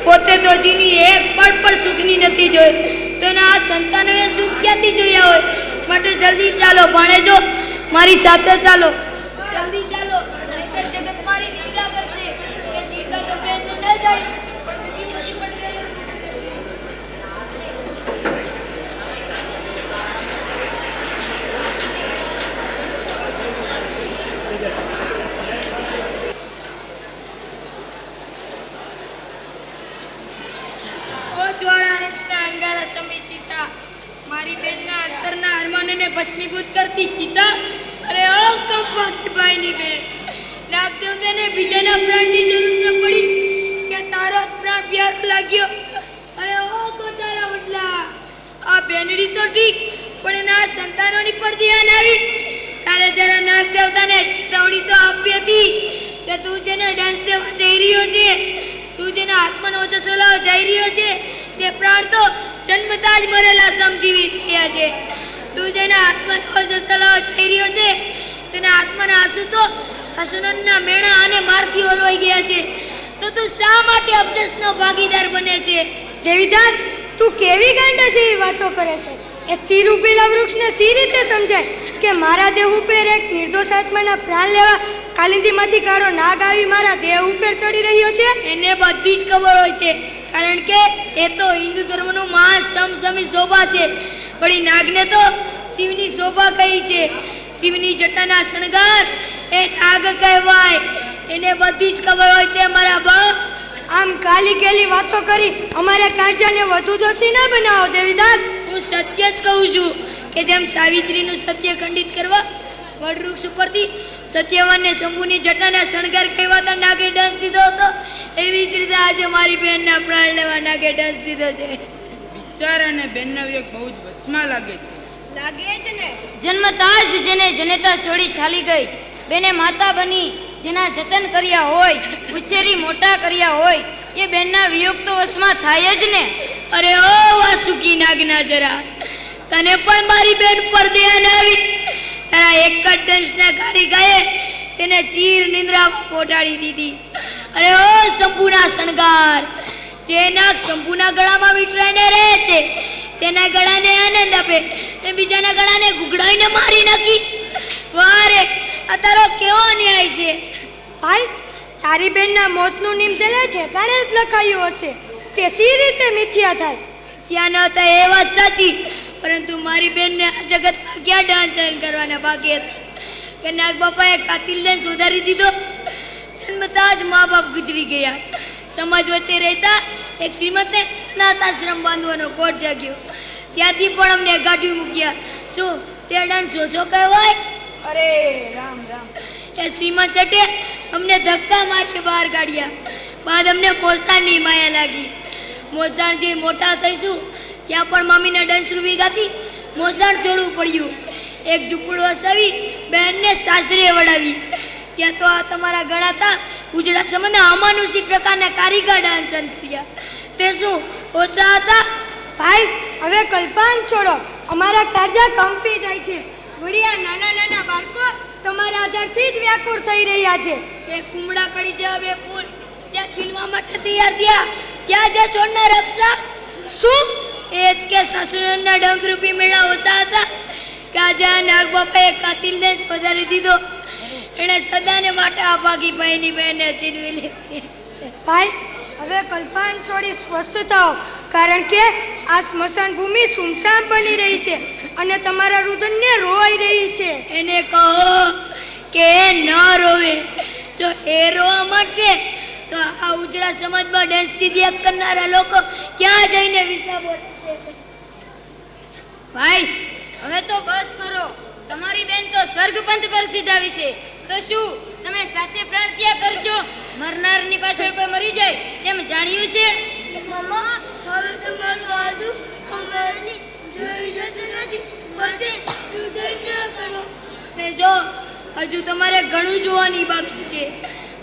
પોતે તો જીની એક પળ પણ સુખની નથી જોઈ, તો એના આ સંતાનોએ સુખ ક્યાંથી જોયા હોય? માટે જલ્દી ચાલો ભાણેજો, મારી સાથે ચાલો, જલ્દી ચાલો, નહીંતર જગત મારી નિંદા કરશે કે જીતા તો બેનને ન જાણી. મારી બેનના અંતરના અરમાનોને ભસ્મીભૂત કરતી ચિતા. અરે ઓ કંપાકી ભાઈની બેન, નાગદેવતાને બીજાના પ્રાણની જરૂર ન પડી કે તારો પ્રાણ પ્યારો લાગ્યો. અરે ઓ ગોચારા વડલા, આ બેનડી તો ઠીક, પણ એના સંતાનોની પર ધ્યાન આવી. તારે જરા નાગદેવતાને ચેતવણી તો આપી હતી કે તું જેને ડાન્સ દેવા જઈ રહ્યો છે, તું જેના આત્માનો ઓજસ્સો લાવવા જઈ રહ્યો છે, તે પ્રાણ તો જન્મતા જ મરેલા સમજીવી રહ્યા છે. તું જેના આત્માનો ઓજસ્સો લાવવા જઈ રહ્યો છે, તેના આત્માના આંસુ તો સાસુનંદના મેણા અને મારથી ઓલવાઈ ગયા છે. તો તું શા માટે અબજસનો ભાગીદાર બને છે? દેવીદાસ, તું કેવી ગાંડા જેવી વાતો કરે છે? એ સ્થિર ઉભેલા વૃક્ષને સી રીતે સમજાય કે મારા દેહ ઉપર એક નિર્દોષ આત્માના પ્રાણ લેવા કાલિંદીમાંથી કાળો નાગ આવી મારા દેહ ઉપર ચડી રહ્યો છે? એને બધી જ ખબર હોય છે, કારણ કે એ તો હિન્દુ ધર્મનું મહાસ્તંભ શોભા છે. વળી નાગને તો શિવની શોભા કહી છે. શિવની જટાના શણગાર એ નાગ કહેવાય. એને બધી જ ખબર હોય છે મારા બાપ. આમ કાલી કેલી વાતો કરી અમારા કાજાને વધુ દોષી ના બનાવો દેવીદાસ. હું સત્ય જ કહું છું કે જેમ સાવિત્રીનું સત્ય ખંડિત કરવા વડવૃક્ષ ઉપરથી સત્યવાનને શંભુની જટાના શણગાર કહેવાતા નાગે ડંસ દીધો હતો, એવી જ રીતે આજે મારી બહેનના પ્રાણ લેવા નાગે ડંસ દીધો છે. બિચારાને બેનનો વિયોગ બહુ જ વસમાં લાગે છે. લાગે જ ને. જન્મતા જ જેને જનેતા છોડી ચાલી ગઈ, બેને માતા બની જેના જતન કર્યા હોય, ઉછેરી મોટા કર્યા હોય, એ બેનના વિયોગ તો વસમાં થાય જ ને. અરે ઓ વાસુકી નાગના જરા, તને પણ મારી બેન પર ધ્યાન આવી? તારા એક જ ડંસના કારિકાએ તેને ચીર નિંદ્રા પોટાડી દીધી. અરે ઓ શંભુના શણગાર, જે નાગ શંભુના ગળામાં વીંટળાઈને રહે છે, તેના ગળાને આનંદ આપે ને બીજાના ગળાને ગુગડાઈને મારી નાખી. વારે, આ તારો કેવો ન્યાય છે? ભાઈ, તારી બેનના મોતનું નિયમ તેના ઠેકાણે જ લખાયું હશે, તે સી રીતે મિથ્યા થાય? ત્યાં ન હતા એ વાત સાચી, પરંતુ મારી બેનને આ જગતમાં ક્યાં ડાંચન કરવાના બાકી હતા કે નાગ બાપાએ કાતિલને સુધારી દીધો. જન્મતા જ મા બાપ ગુજરી ગયા. સમાજ વચ્ચે રહેતા એક શ્રીમતને અનાથાશ્રમ બાંધવાનો કોટ જાગ્યો. ત્યાંથી પણ અમને ગાંઠી મૂક્યા. શું તે ડાન્સ જોશો કહેવાય? અરે રામ રામ. એ શ્રીમત ચટે અમને ધક્કા મારી બહાર કાઢ્યા. બાદ અમને મોસાણની માયા લાગી. મોસાણ જે મોટા થઈશું ત્યાં પણ મમ્મીને ડંસ રૂપી ગાતી મોસાણ છોડવું પડ્યું. એક ઝૂંપડું વસાવી બહેનને સાસરે વડાવી. ત્યાં તો આ તમારા ગણાતા ઉજળા સંબંધના અમાનુષી પ્રકારના કારીગર ડાન્સન કર્યા. તે શું ઓછા હતા? ભાઈ, હવે કલ્પાન છોડો, અમારા કાળજા કંપી જાય છે. વળી આ નાના નાના બાળકો તમારા આધારથી જ વ્યાકુળ થઈ રહ્યા છે. એ કુમડા કડી જેવા બે ફૂલ જ્યાં ખીલવા માટે તૈયાર થયા, ત્યાં જે છોડના રક્ષા શું? એ જ કે સાસુના ડંકરૂપી મેળા ઓછા હતા કે આજે નાગ બાપાએ કાતિલને જ વધારી દીધો. એણે સદાને માટે આ ભાગી ભાઈની બહેને છીનવી લીધી. ભાઈ, હવે કલ્પાન છોડી સ્વસ્થ થાઓ, કારણ કે આ સ્મશાન ભૂમિ સુમસામ બની રહી છે અને તમારા રુદનને રોવાઈ રહી છે. એને કહો કે ન રોવે. જો એ રોવા માંડશે તો આ ઉજળા સમાજમાં ડેન્સથી ત્યાગ કરનારા લોકો ક્યાં જઈને વિસા બોલશે? ભાઈ, હવે તો બસ કરો. તમારી બેન તો સ્વર્ગપંથ પર સીધાવી છે, તો શું તમે સાથે પ્રાણ ત્યાગ કરશો? મરનારની પાછળ કોઈ મરી જાય તેમ જાણ્યું છે? મમ્મા, હવે તમારું આદુ અમારાથી જોઈ જતું નથી, માટે રુદન ન કરો. ને જો હજુ તમારે ઘણું જોવાની બાકી છે.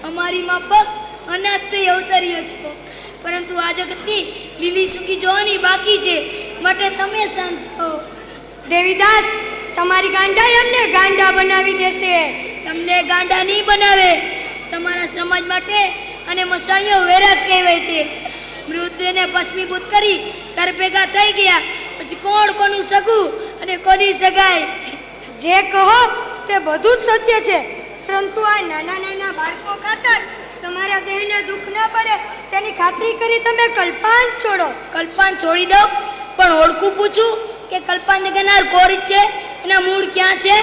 અમારી માફક અનાથ થઈ અવતર્યો છો, પરંતુ આ જગતની લીલી સૂકી જોવાની બાકી છે. માટે તમે શાંત થો. દેવીદાસ, તમારી ગાંડા એમને ગાંડા બનાવી દેશે. તમને ગાંડા નહીં બનાવે. તમારા સમાજ માટે અને મસાણીઓ વેરાગ કહેવાય છે. મૃતદેહને ભસ્મીભૂત કરી ઘર ભેગા થઈ ગયા, પછી કોણ કોનું સગું અને કોની સગાઈ? જે કહો તે બધું જ સત્ય છે, પરંતુ આ નાના નાના બાળકો ખાતર તમારા દેહને દુઃખ ના પડે તેની ખાતરી કરી તમે કલ્પાન છોડો. કલ્પાન છોડી દઉં, પણ ઓળખું પૂછું કે કલ્પાન જગનાર કોર છે, એના મૂળ ક્યાં છે?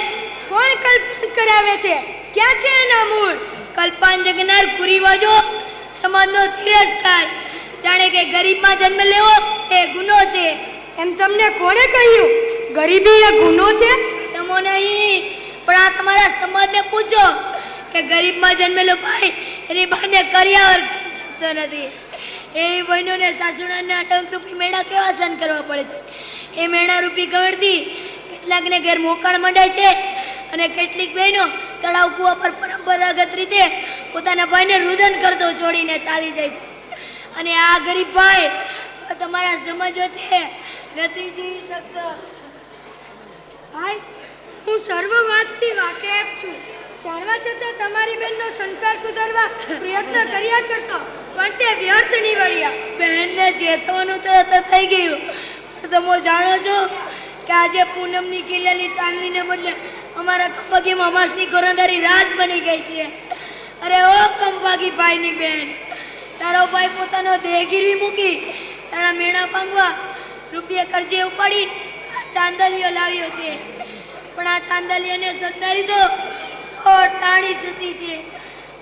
કોણ કલ્પાન કરાવે છે? ક્યાં છે એના મૂળ? કલ્પાન જગનાર કુરિવાજો સમાજનો તિરસ્કાર, જાણે કે ગરીબમાં જન્મ લેવો એ ગુનો છે. એમ તમને કોણે કહ્યું ગરીબી એ ગુનો છે? તમો નહીં, પણ આ તમારા સમાજને પૂછો કે ગરીબમાં જન્મેલો ભાઈ એની બહેનને કરિયાવર કરી શકતો નથી. એ બહેનોને સાસુડાના ડંકરૂપી મેળા કેવા સહન કરવા પડે છે. એ મેળારૂપી ગળથી કેટલાકને ઘેર મોકાણ મંડાય છે, અને કેટલીક બહેનો તળાવ કૂવા પર પરંપરાગત રીતે પોતાના ભાઈને રુદન કરતો છોડીને ચાલી જાય છે. અને આ ગરીબ ભાઈ તમારા સમાજ છે નથી જીવી શકતો. ભાઈ, હું સર્વ વાતથી વાકેફ છું. જાણવા છતાં તમારી બહેનનો સંસાર સુધારવા પ્રયત્ન કર્યા કરતો, પણ તે વ્યર્થ નીવડ્યા. બહેનને ચેતવાનું તો થઈ ગયું, પણ તમે જાણો છો કે આજે પૂનમની ખીલેલી ચાંદનીને બદલે અમારા કંપાગીમાં અમાસની ગોરંદારી રાત બની ગઈ છે. અરે ઓ કંપાગી ભાઈની બહેન, તારો ભાઈ પોતાનો દેહ ગીરવી મૂકી તારા મેણા પાંગવા રૂપિયા કરજે ઉપાડી આ ચાંદલીઓ લાવ્યો છે. પણ આ ચાંદલીઓને સદનારી તો 100 તાણી સુધી છે.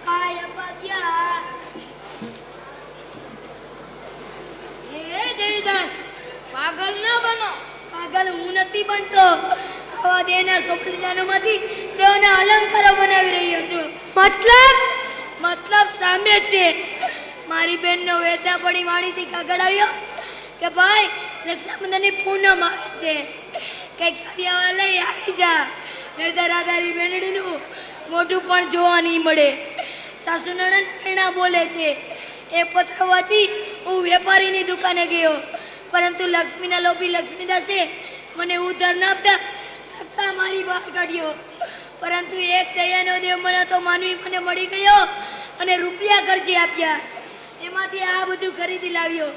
હાય અપાગ્યા. હે દેવીદાસ, પાગલ ન બનો. પાગલ હું નથી બનતો, આવા દેહના સોપલીદાનોમાંથી દેહના અલંકારો બનાવી રહ્યો છું. મતલબ સામે છે. મારી બહેનનો વેદના પડી વાણીથી કાગળ આવ્યો કે ભાઈ રક્ષાબંધનની પૂનમ આવે છે, કંઈક કરિયાવા લઈ આવી જા, નહીંતર આ તારી બેનડીનું મોઢું પણ જોવા નહીં મળે. સાસુ નણંદ પ્રેરણા બોલે છે. એ પત્ર વાંચી હું વેપારીની દુકાને ગયો, પરંતુ લક્ષ્મીના લોભી લક્ષ્મીદાસે મને ઉધાર ન આપતા ધક્કા મારી બહાર કાઢ્યો. પરંતુ એક દયાનો દેવ મને તો માનવી મને મળી ગયો અને રૂપિયા કરજે આપ્યા. એમાંથી આ બધું ખરીદી લાવ્યો.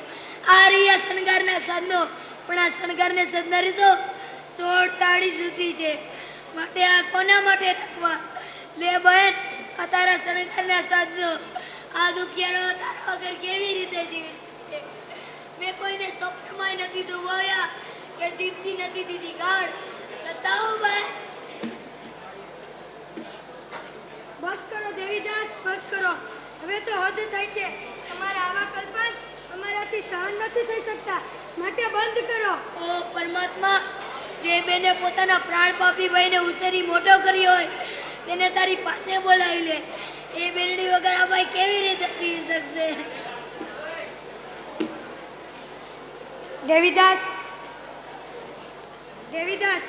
આ રહ્યા શણગારના સાધનો, પણ આ શણગારને સદનારી તો 16 તાળી સુધી છે. માટે આ કોના માટે રાખવા? લે બહેન, આ તારા શણગારના સાધનો. આ દુખિયારો તારા વગર કેવી રીતે જીવી શકશે? મેં કોઈને સ્વપ્નમાં નથી દુભાવ્યા કે જીવતી નથી દીધી ગાળ. સતાવો બહેન. બસ કરો દેવીદાસ, બસ કરો. હવે તો હદ થઈ છે. તમારા આવા કલ્પન અમારાથી સહન નથી થઈ શકતા, માટે બંધ કરો. ઓ પરમાત્મા, જે બેને પોતાના પ્રાણ પાપી ભાઈને ઉછેરી મોટો કર્યો હોય તેને તારી પાસે બોલાવી લે. એ બેનડી વગર આ ભાઈ કેવી રીતે જીવી શકશે? દેવીદાસ, દેવીદાસ,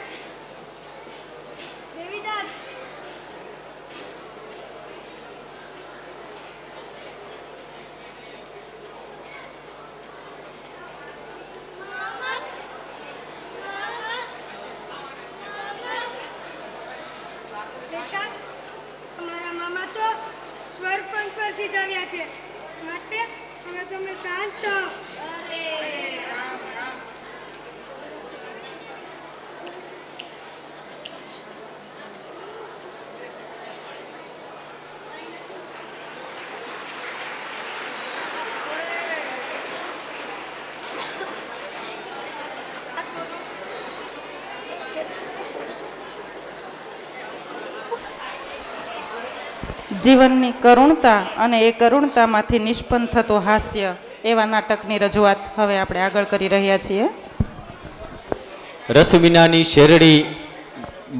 દેવીદાસ. બેટા, તમારા મામા તો સ્વરપંચ પર સીધાવ્યા છે, માટે હવે તમે શાંત થો. જીવનની કરુણતા અને એ કરુણતામાંથી નિષ્પન્ન થતો હાસ્ય એવા નાટકની રજૂઆત હવે આપણે આગળ કરી રહ્યા છીએ. રસ વિનાની શેરડી,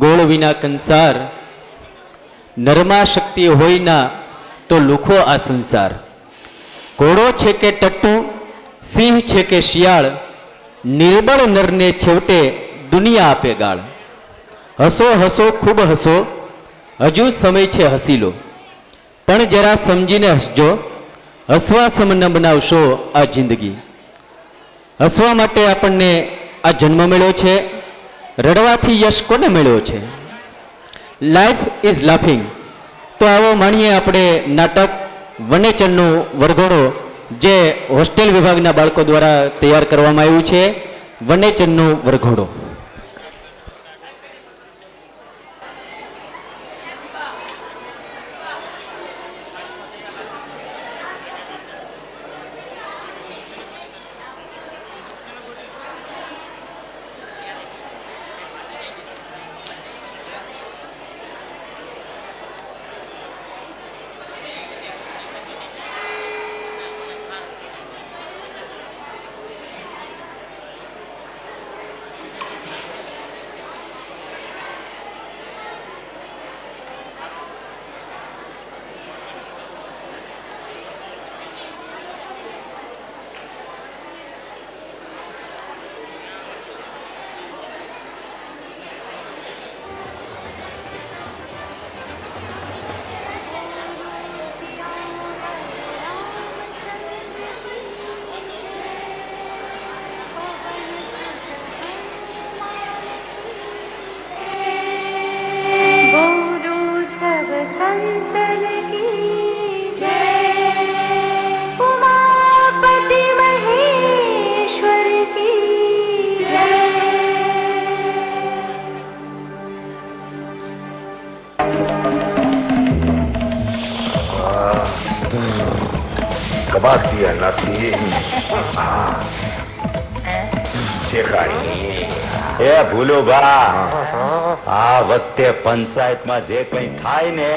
ગોળ વિના કંસાર, નરમા શક્તિ હોય ના તો લુખો આ સંસાર. ઘોડો છે કે ટટ્ટુ, સિંહ છે કે શિયાળ, નિર્બળ નરને છેવટે દુનિયા આપે ગાળ. હસો હસો ખૂબ હસો, હજુ સમય છે હસી લો, પણ જરા સમજીને હસજો, હસવા સમ ન બનાવશો આ જિંદગી. હસવા માટે આપણને આ જન્મ મળ્યો છે, રડવાથી યશ કોને મળ્યો છે? Life is laughing. તો આવો માણીએ આપણે નાટક વનેચરનો વરઘોડો જે હોસ્ટેલ વિભાગના બાળકો દ્વારા તૈયાર કરવામાં આવ્યું છે વનેચરનો વરઘોડો. संतन की जय, उमापति महेश्वर की जय। કબાકિયા નથી શેખાણી એ ભૂલો બા આ વખતે પંચાયતમાં જે કઈ થાય ને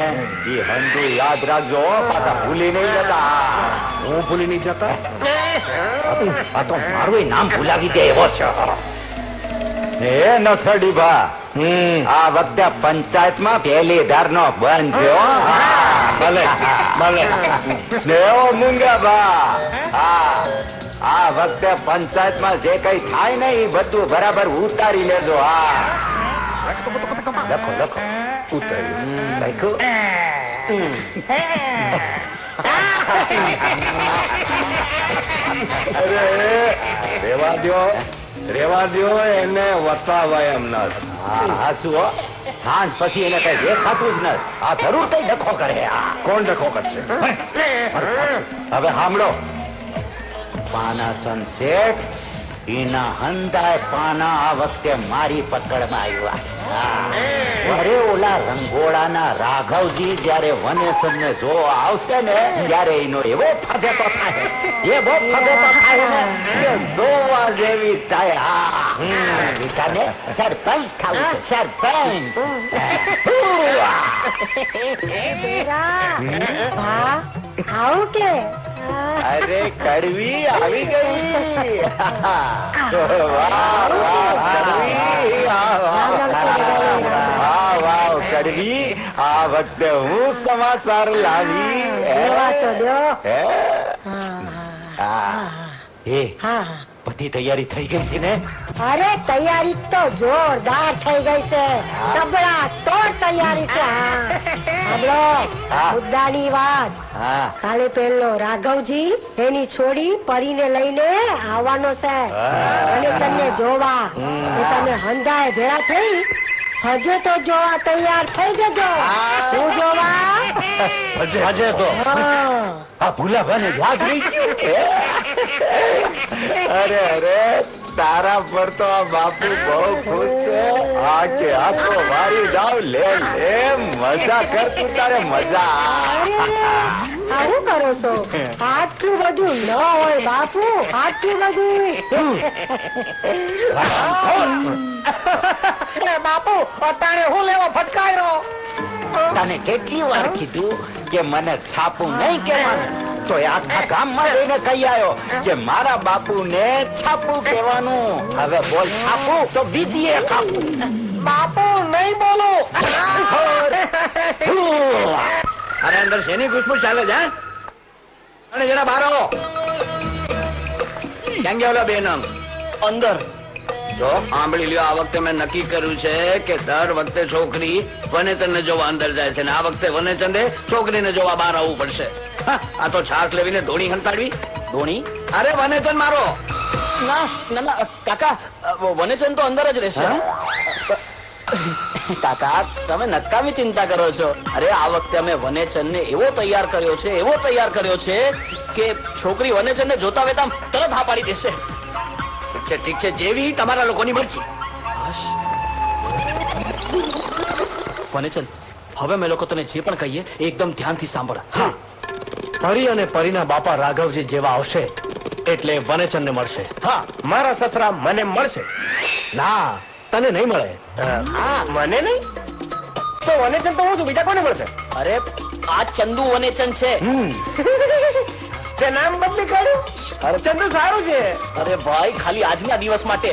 એ હંડુ યાદ રાખજો હો, પાછા ભૂલી નહીં જતા. હું ભૂલી નહીં જતા? આ તો મારું નામ ભૂલાવી દે એવો છે. એ નસડી બા આ વખતે પંચાયતમાં પહેલી ધાર નો બંધ છે હો. ભલે ભલે એવો મૂંગા બા. હા આ વખતે પંચાયતમાં જે કઈ થાય ને એ બધું બરાબર ઉતારી લેજો. હા લખો લખો ઉતાર્યું લખ્યું. રેવા દો એને વતાવાય એમ નથી. હા શું હો સાંજ પછી એને કઈ દેખાતું જ નથી. આ જરૂર કઈ ડખો કરે. કોણ ડખો કરશે? હવે સાંભળો, પાનાચંદ શેઠ એના હંધાય પાના આ વખતે મારી પકડમાં આવ્યા. અરે ઓલા રંગોળાના રાઘવજી જયારે વનેસન ને જોવા આવશે ને ત્યારે એનો એવો ફજેતો થાય, એવો ફજેતો થાય ને કે જોવા જેવી થાય. હા વિકાને સરપંચ થવું છે, સરપંચ. આવું કે અરે કડવી આવી ગઈ. વાહ વાહ કડવી, આ વખતે હું સમાચાર લાવી. બધી તૈયારી થઈ ગઈ છે ને? અરે તૈયારી તો જોરદાર થઈ ગઈ છે, તબડા તોડ તૈયારી છે. મુદ્દાની વાત, કાલે પેલો રાઘવજી એની છોડી પરીને લઈને આવવાનો છે અને તમને જોવા. તમે હંધાય ભેળા થઈ હજે તો જોવા તૈયાર થઈ જજો. હું જોવા હજે તો આ ભૂલાભાને યાદ રહી ગયું. અરે અરે તારા પર તો આ બાપુ બહુ ખુશ છે. આખે આખો વારી જાવ લે લે મજા કર તું તારે મજા. આવું કરો છો? આટલું બધું ન હોય બાપુ, આટલું બધું. બાપુ અટાણે હું લેવા ફટકાયો? તને કેટલી વાર કીધું કે મને છાપું નહીં કહેવાનું? તો આખા ગામમાં લઈને કહી આવ્યો કે મારા બાપુને છાપું કહેવાનું. હવે બોલ છાપું તો બીજી એક આપું. બાપુ નહીં બોલો. અરે અંદર શેની ગુસ્પુસ ચાલે છે? અને જરા બહાર આવો. ક્યાં ગયા ઓલા બે નામ? અંદર જો સાંભળી લ્યો, આ વખતે મેં નક્કી કર્યું છે કે દર વખતે છોકરી વનેચંદને જોવા અંદર જાય છે ને આ વખતે વનેચંદે છોકરીને જોવા બહાર આવવું પડશે. આ તો છાસ લેવીને ધોણી હંતાડવી. ધોણી? અરે વનેચંદ મારો. ના ના કાકા, વનેચંદ તો અંદર જ રહેશે. કાકા તમે નકામી ચિંતા કરો છો. અરે આ વખતે અમે વનેચંદને એવો તૈયાર કર્યો છે કે છોકરી વનેચંદને જોતા વેતા આમ તરત હા પાડી દેશે. ઠીક છે જેવી તમારા લોકોની મરજી. વનેચંદ, હવે અમે લોકો તને જે પણ કહીએ એ એકદમ ધ્યાનથી સાંભળ. હા, પરી અને પરીના બાપા રાઘવજી જેવા આવશે એટલે વનેચંદને મળશે. હા, મારા સસરા મને મળશે. ના, તને નહીં મળે. મને નહીં તો વનેચંદ તો હું છું, બીજા કોને મળશે? અરે આ ચંદુ વનેચંદ છે. તે નામ બદલી કાઢ્યું. અરે ચંદુ સારું છે. અરે ભાઈ, ખાલી આજના દિવસ માટે.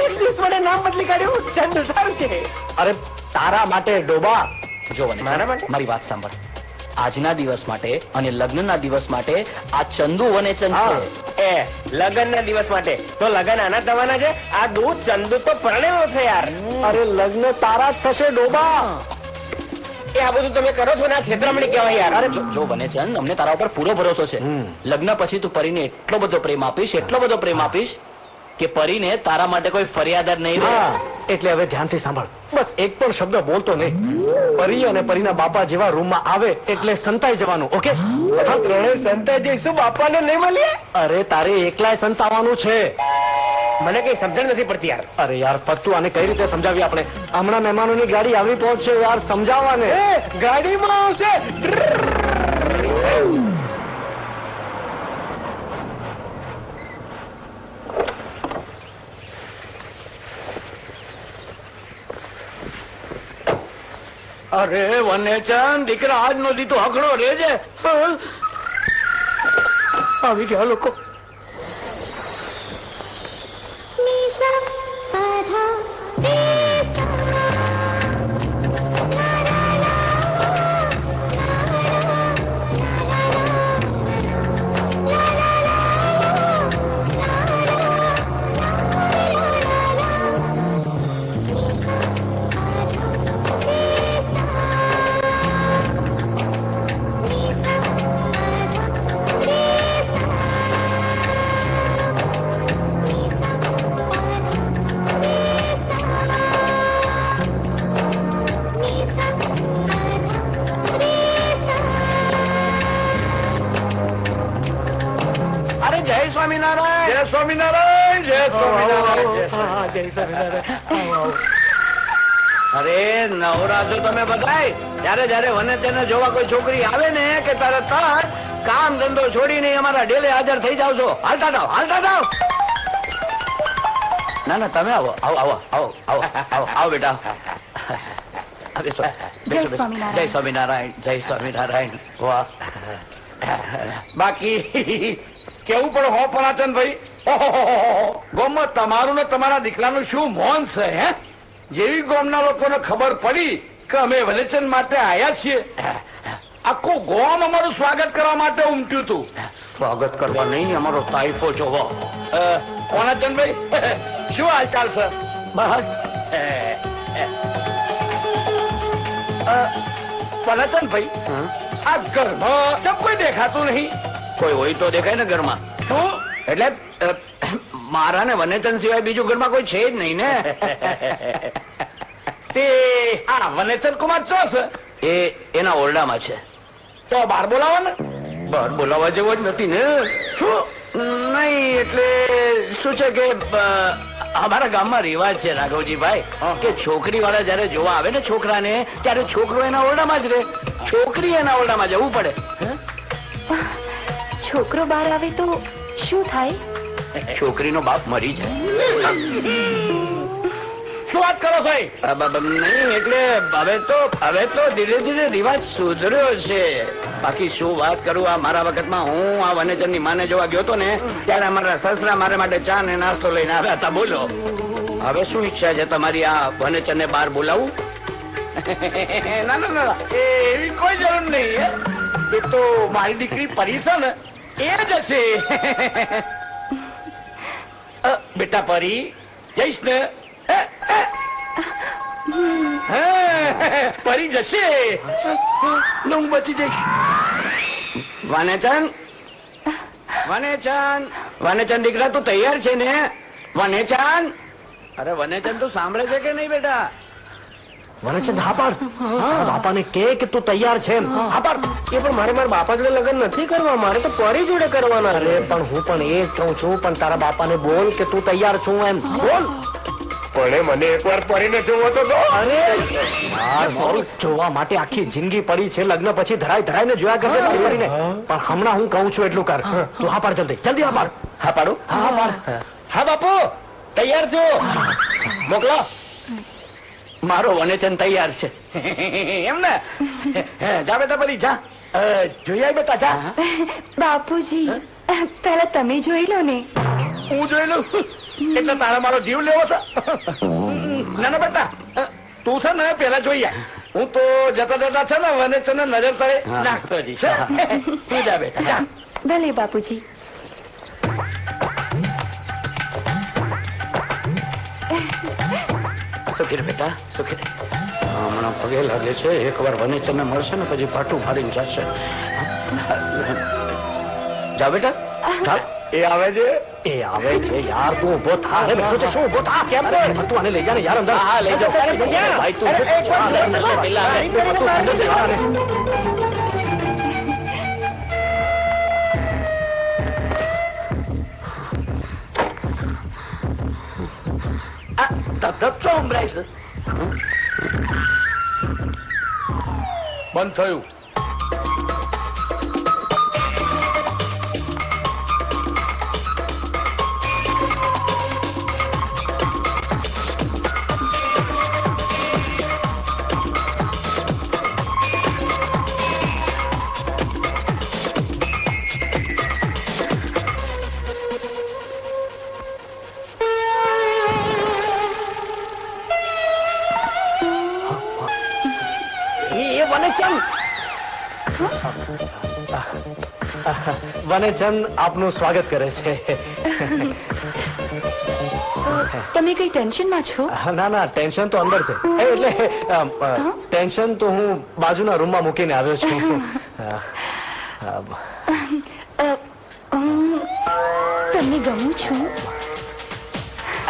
એક દિવસ માટે નામ બદલી કાઢ્યું. ચંદુ સારું છે. અરે તારા માટે ડોબા. જો વનેચંદ, મારી વાત સાંભળ. આજના દિવસ માટે અને લગ્નના દિવસ માટે આ ચંદુ વનેચંદ છે. લગ્નના દિવસ માટે તો લગ્ન આના થવાના છે. આ દૂધ ચંદુ તો પરણેલો છે યાર. અરે લગ્ન તારા જ થશે ડોબા. એ આ બધું તમે કરો છો ને આ છેતરામણી કહેવાય યાર. અરે જો વનેચંદ, અમને તારા ઉપર પૂરો ભરોસો છે. લગ્ન પછી તું પરીને એટલો બધો પ્રેમ આપીશ કે પરીને તારા માટે કોઈ ફરિયાદ જ નહીં રહે. એટલે હવે ધ્યાનથી સાંભળ. બસ એક પણ શબ્દ બોલતો નહીં. પરી અને પરીના બાપા જેવા રૂમમાં આવે એટલે સંતાઈ જવાનું. ઓકે? ત્રણે સંતાઈ જઈશું, બાપાને નહીં મળીએ. અરે તારે એકલાય સંતાવાનું છે. મને કઈ સમજણ નથી પડતી યાર. અરે યાર ફતું, આને કઈ રીતે સમજાવી આપણે? હમણાં મહેમાનોની ગાડી આવી પહોંચશે યાર, સમજાવવાને. ગાડીમાં આવશે. અરે વનેચંદ, દીકરા આજ નો દીધો હકડો રેજે. આવી ગયા લોકો. અરે નવરાજો તમે બધાય. જયારે વનેચંદને જોવા કોઈ છોકરી આવે ને કે તરત કામ ધંધો છોડીને અમારા ડેલે હાજર થઈ જાવ છો. હાલતા જાવ. ના તમે આવો બેટા. જય સ્વામિનારાયણ. વાહ. બાકી કેવું પણ હો પરાચંદ ભાઈ, ગોમમાં તમારું ને તમારા દીકરાનું શું મોન છે હે? જેવી ગામના લોકોને ખબર પડી કે અમે વનેચંદ માટે આયા છીએ, આખું ગામ અમારું સ્વાગત કરવા માટે ઉમટ્યું હતું. સ્વાગત કરવા નહીં, અમારો તાઇફો જોવો. કોનાચંદભાઈ, શું હાલચાલ છે? બસ. કોનાચંદભાઈ, આ ઘરમાં કોઈ દેખાતું નહીં. કોઈ હોય તો દેખાય ને ઘરમાં. શું એટલે મારા ને વનેચંદ સિવાય બીજું ઘરમાં કોઈ છે જ નહીં ને. તે આ વનેચંદ કુમાર ચો છે? એ એના ઓરડામાં છે. તો બહાર બોલાવો ને. બહાર બોલાવવા જેવો જ નથી ને. શું નહીં, એટલે શું છે કે અમારા ગામમાં રિવાજ છે રાઘવજીભાઈ કે છોકરી વાળા જયારે જોવા આવે ને છોકરાને, ત્યારે છોકરો એના ઓરડામાં જ રહે, છોકરી એના ઓરડામાં જવું પડે. છોકરો બહાર આવે તો શું થાય? છોકરીનો બાપ મરી જાય. શું વાત કરો ભાઈ? નહીં એટલે હવે તો ધીરે ધીરે રિવાજ સુધર્યો છે. બાકી શું વાત કરું, આ મારા વખતમાં હું આ વનેચંદની માને જોવા ગયો હતો ને ત્યારે અમારા સસરા મારા માટે ચા ને નાસ્તો લઈને આવ્યા હતા. બોલો હવે શું ઈચ્છા છે તમારી આ વનેચંદને બહાર બોલાવું? ના એવી કોઈ જરૂર નહીં. એ તો મારી દીકરી પરી છે ને એ જ હશે. બેટા પરી જઈશ ને? પરી જશે, હું બચી જઈશ. વાનેચંદ દીકરા તું તૈયાર છે ને? વાનેચંદ, અરે વનેચંદ તું સાંભળે છે કે નહીં બેટા? વનચંદ હા પાડ. બાપાને કે તું તૈયાર છે એમ. હા પાડ. એ પણ મારે મારા બાપા જોડે લગ્ન નથી કરવા, મારે તો પરી જોડે કરવાના. અરે પણ હું પણ એ જ કહું છું, પણ તારા બાપાને બોલ કે તું તૈયાર છું એમ બોલ. પણ મને એકવાર પરીને જોવો તો દો. અરે યાર, મારું જોવા માટે આખી જિંદગી પડી છે, લગ્ન પછી ધરાઈને જોયા કરશે તારી પરીને. પણ હમણાં હું કહું છું એટલું કર. તું હા પાડ, જલ્દી હા પાડ. હા પાડું. હા પાડ. હા બાપુ તૈયાર છો? મોકલો. મારો વનેચન તૈયાર છે એમ ને? જા બેટા પરી જા, જોઈ આય બેટા જા. બાપુજી પહેલા તમે જોઈ લો ને. હું જોઈ લઉં એટલે તારા મારો જીવ લેવો છે? ના ના બેટા, તું છે ને પેલા જોઈ આય. હું તો જતા જતા છે ને વનેચન નજર તળે નાખતો જઈશ. તું જા બેટા જા. ભલે બાપુજી. સુખી બેટા સુખી. હમણાં પગે લાગે છે, એકવાર વનેચરને મળશે ને પછી પાટું ફાડીને જશે. જા બેટા ચાલ. એ આવે છે, એ આવે છે યાર. તું ઉભો થા. અરે બેઠો છે શું ઉભો થા? કેમ રે? તું આને લઈ જા ને યાર અંદર. હા લઈ જાઓ ભાઈ તું ધબધબ છો સંભળાય છે. બંધ થયું. વનેચંદ આપનું સ્વાગત કરે છે. તમે કઈ ટેન્શનમાં છો? ના ના, ટેન્શન તો અંદર છે. એટલે ટેન્શન તો હું બાજુના રૂમમાં મૂકીને આવ્યો છું. તમને ગમું છું?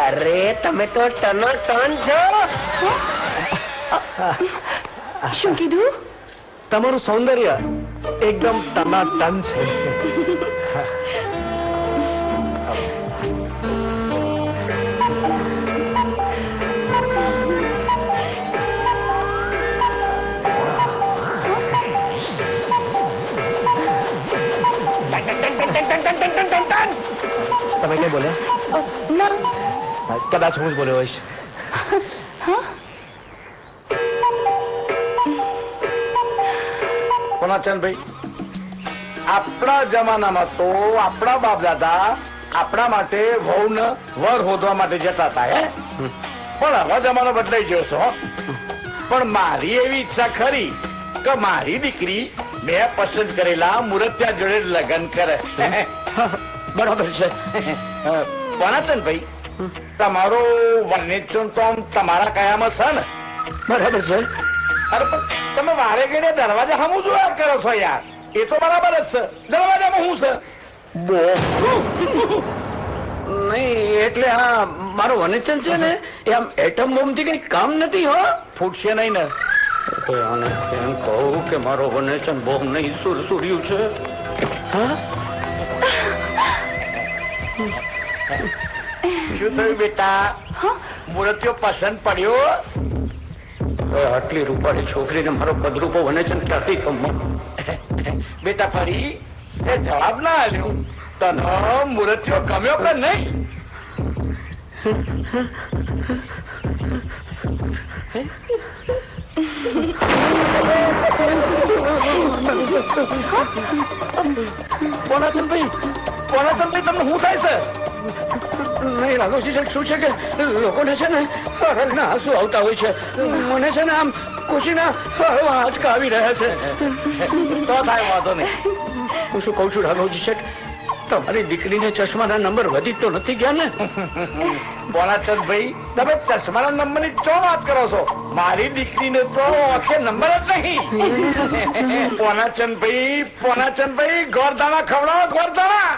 અરે તમે તો ટનો ટન છો. શું કીધું? તમારું સૌંદર્ય એકદમ ટના ટન છે. તમે કઈ બોલ્યા? ના, કદાચ હું જ બોલ્યો હોઈશ. કોનાચંદભાઈ, આપણા જમાનામાં તો આપણા બાપ દાદા આપણા માટે વહુને વર હોદવા માટે જતા હતા. પણ હવે જમાનો બદલાઈ ગયો છે. પણ મારી એવી ઈચ્છા ખરી કે મારી દીકરી મેં પસંદ કરેલા મુરતિયા જોડે લગ્ન કરે. બરાબર છે. કોનાચંદભાઈ, તમારો વનેચન તો આમ તમારા કયામાં છે ને? બરાબર છે. અરે પણ તમે વારે ગઈને દરવાજા સામું જોયા કરો છો યાર. એ તો બરાબર જ છે. દરવાજામાં શું છે? નહીં એટલે આ મારો વનેચન છે ને એ આમ એટમ બોમ્બ થી કઈ કામ નથી. હો ફૂટશે નહીં ને? આને એમ કહું કે મારો વનેચન બોમ્બ નહીં સુરસુર્યું છે. હા શું થયું બેટા? મૂર્તિઓ પસંદ પડ્યો? આટલી રૂપાળી છોકરીને મારો કદરૂપો વનેચન ક્યાંથી ગમો? બેટા ફરી એ જવાબ ના આલ્યો. તને મૂર્તિઓ ગમ્યો કે નહીં? કોનાચંદભાઈ, કોનાચંદભાઈ તમને શું થાય છે? નહીં રાઘવજી, શું છે કે લોકોને છે ને હરણના આંસુ આવતા હોય છે. મને છે ને આમ ખુશીના આંચકા આવી રહ્યા છે. તો થાય વાંધો નહીં. હું શું કઉ છું રાઘવજી છે, તમારી દીકરીને ચશ્માના નંબર વધી તો નથી ગયા ને? બોલાચંદભાઈ, તમે ચશ્માના નંબરની ચો વાત કરો છો? મારી દીકરીને તો આખે નંબર જ નહીં. પોનાચંદભાઈ ગોરદાણા ખવડાવો, ગોરદાણા.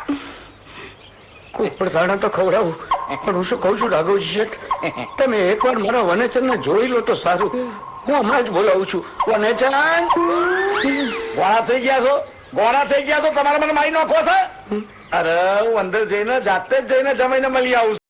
કોઈ પણ દાણા તો ખવડાવું, પણ હું શું કઉ છું રાઘવજી શેઠ, તમે એકવાર મારા વનેચરને જોઈ લો તો સારું. હું હમણાં જ બોલાવું છું વનેચન ગોળા થઈ ગયા છો તમારા મને મારી નાખો છે અરે હું અંદર જઈને જાતે જ જઈને જમાઈને મળી આવું છું